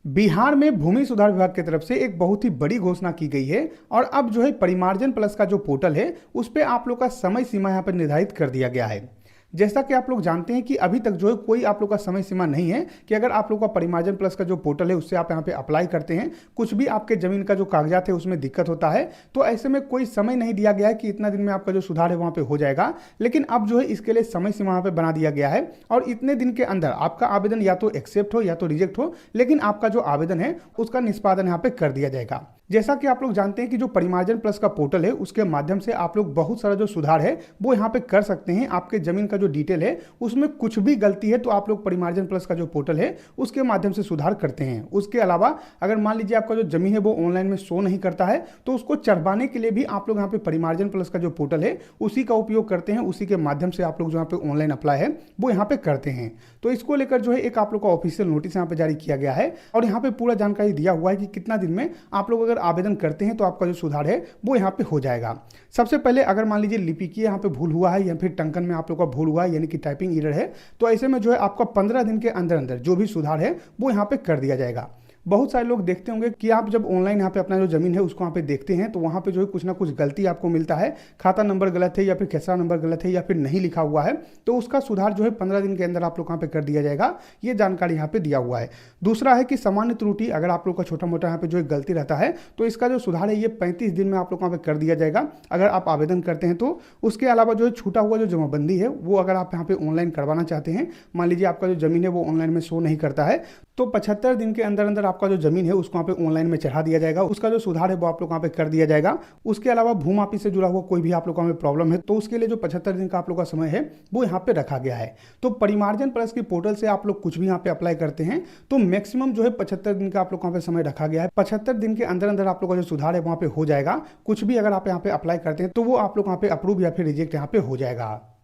बिहार में भूमि सुधार विभाग की तरफ से एक बहुत ही बड़ी घोषणा की गई है और अब जो है परिमार्जन प्लस का जो पोर्टल है उस पे आप लोग का समय सीमा यहाँ पर निर्धारित कर दिया गया है। जैसा कि आप लोग जानते हैं कि अभी तक जो है कोई आप लोग का समय सीमा नहीं है कि अगर आप लोग का परिमार्जन प्लस का जो पोर्टल है उससे आप यहाँ पे अप्लाई करते हैं, कुछ भी आपके जमीन का जो कागजात है उसमें दिक्कत होता है तो ऐसे में कोई समय नहीं दिया गया है कि इतना दिन में आपका जो सुधार है वहाँ पे हो जाएगा। लेकिन अब जो है इसके लिए समय सीमा यहाँ पे बना दिया गया है और इतने दिन के अंदर आपका आवेदन या तो एक्सेप्ट हो या तो रिजेक्ट हो, लेकिन आपका जो आवेदन है उसका निष्पादन यहाँ पे कर दिया जाएगा। जैसा कि आप लोग जानते हैं कि जो परिमार्जन प्लस का पोर्टल है उसके माध्यम से आप लोग बहुत सारा जो सुधार है वो यहाँ पे कर सकते हैं। आपके जमीन का जो डिटेल है उसमें कुछ भी गलती है तो आप लोग परिमार्जन प्लस का जो पोर्टल है उसके माध्यम से सुधार करते हैं। उसके अलावा अगर मान लीजिए आपका जो जमीन है वो ऑनलाइन में शो नहीं करता है तो उसको चढ़वाने के लिए भी आप लोग यहाँ पे परिमार्जन प्लस का जो पोर्टल है उसी का उपयोग करते हैं। उसी के माध्यम से आप लोग जो यहाँ पे ऑनलाइन अप्लाई है वो यहाँ पे करते हैं। तो इसको लेकर जो है एक आप लोग का ऑफिशियल नोटिस यहाँ पे जारी किया गया है और यहाँ पे पूरा जानकारी दिया हुआ है कि कितना दिन में आप लोग अगर आवेदन करते हैं तो आपका जो सुधार है वो यहाँ पे हो जाएगा। सबसे पहले अगर मान लीजिए लिपिकीय यहाँ पे भूल हुआ है या फिर टंकन में आप लोग का भूल हुआ है यानी कि टाइपिंग एरर है तो ऐसे में जो है आपका 15 दिन के अंदर अंदर जो भी सुधार है वो यहाँ पे कर दिया जाएगा। बहुत सारे लोग देखते होंगे कि आप जब ऑनलाइन यहाँ पे अपना जो जमीन है उसको यहाँ पे देखते हैं तो वहाँ पे जो है कुछ ना कुछ गलती आपको मिलता है, खाता नंबर गलत है या फिर खेसरा नंबर गलत है या फिर नहीं लिखा हुआ है, तो उसका सुधार जो है 15 दिन के अंदर आप लोग यहाँ पे कर दिया जाएगा। ये जानकारी यहाँ पे दिया हुआ है। दूसरा है कि सामान्य त्रुटि अगर आप लोग का छोटा मोटा यहाँ पे जो है गलती रहता है तो इसका जो सुधार है ये 35 दिन में आप लोग यहाँ पे कर दिया जाएगा अगर आप आवेदन करते हैं तो। उसके अलावा जो है छूटा हुआ जो जमाबंदी है वो अगर आप यहाँ पे ऑनलाइन करवाना चाहते हैं, मान लीजिए आपका जो जमीन है वो ऑनलाइन में शो नहीं करता है तो 75 दिन के अंदर अंदर आपका जो जमीन है उसको वहाँ पे ऑनलाइन में चढ़ा दिया जाएगा। उसका जो सुधार है वो आप लोग वहाँ पे कर दिया जाएगा। उसके अलावा भूमाफी से जुड़ा हुआ कोई भी आप लोग का प्रॉब्लम है तो उसके लिए जो 75 दिन का आप लोग का समय है वो यहाँ पे रखा गया है। तो परिमार्जन प्लस की पोर्टल से आप लोग कुछ भी यहाँ पे अप्लाई करते हैं तो मैक्सिमम जो है 75 दिन का आप लोग वहाँ पे समय रखा गया है। 75 दिन के अंदर अंदर आप लोग का जो सुधार है वहाँ पे हो जाएगा। कुछ भी अगर आप यहाँ पे अप्लाई करते हैं तो वो आप लोग वहाँ पे अप्रूव या फिर रिजेक्ट यहाँ पे हो जाएगा।